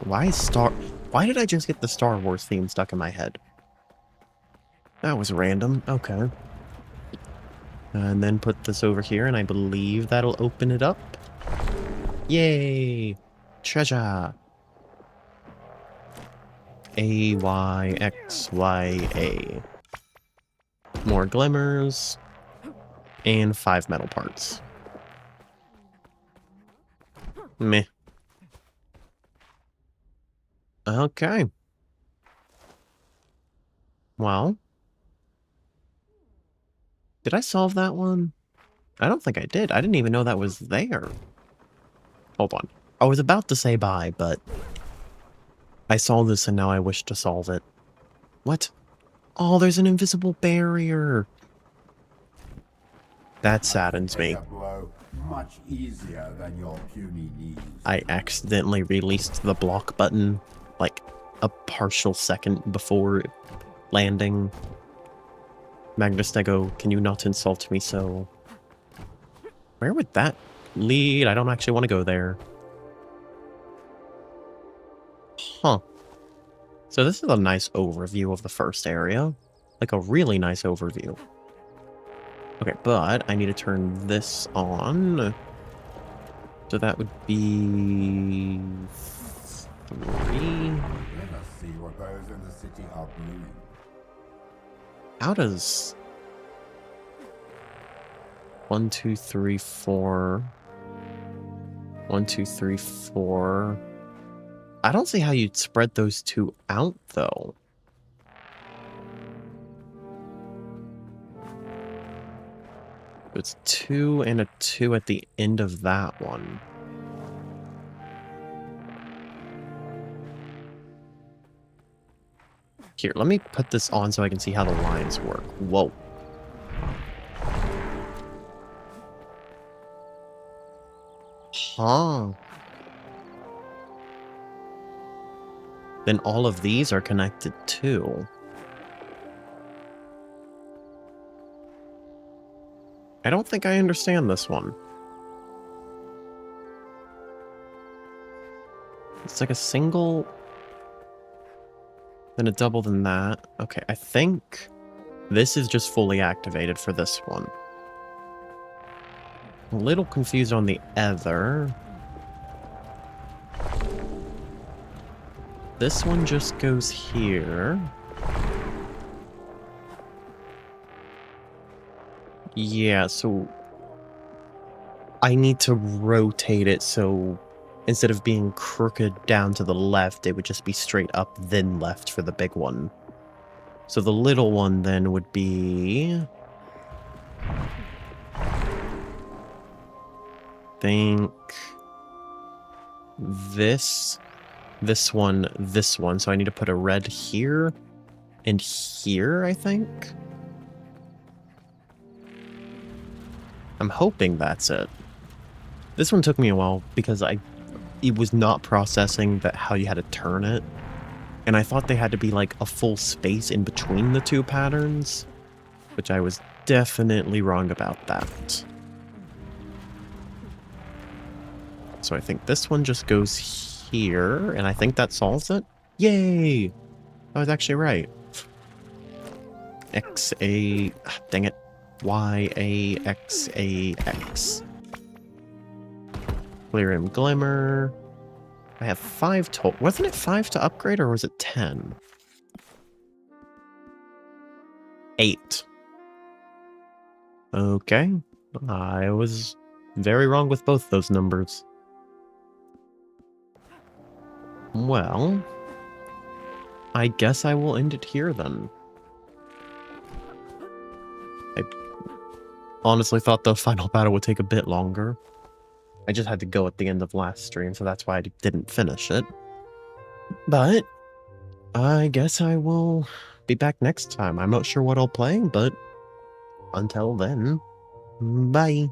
Why did I just get the Star Wars theme stuck in my head? That was random. Okay. And then put this over here, and I believe that'll open it up. Yay! Treasure! A, Y, X, Y, A. More glimmers. And 5 metal parts. Meh. Okay. Well. Did I solve that one? I don't think I did. I didn't even know that was there. Hold on. I was about to say bye, but I saw this and now I wish to solve it. What? Oh, there's an invisible barrier. That saddens me. Much easier than your puny knees. I accidentally released the block button like a partial second before landing. Magnustego, can you not insult me so? Where would that lead? I don't actually want to go there. Huh. So this is a nice overview of the first area. Like a really nice overview. Okay, but I need to turn this on. So that would be 3. Let us see what those in the city are brewing. How does 1, 2, 3, 4. 1, 2, 3, 4. I don't see how you'd spread those two out though. It's 2 and a 2 at the end of that one. Here, let me put this on so I can see how the lines work. Whoa. Huh. Then all of these are connected too. I don't think I understand this one. It's like a single, then a double, then that. Okay, I think this is just fully activated for this one. A little confused on the other. This one just goes here. Yeah, so I need to rotate it so instead of being crooked down to the left, it would just be straight up then left for the big one. So the little one then would be... think... this one. So I need to put a red here and here, I think. I'm hoping that's it. This one took me a while because it was not processing that how you had to turn it. And I thought they had to be like a full space in between the two patterns, which I was definitely wrong about that. So I think this one just goes here, and I think that solves it. Yay! I was actually right. X, A, dang it. Y, A, X, A, X. Clear and Glimmer. I have 5 total. Wasn't it 5 to upgrade, or was it 10? 8. Okay. I was very wrong with both those numbers. Well, I guess I will end it here then. honestly thought the final battle would take a bit longer. I just had to go at the end of last stream, so that's why I didn't finish it. But I guess I will be back next time. I'm not sure what I'll play, but until then, bye.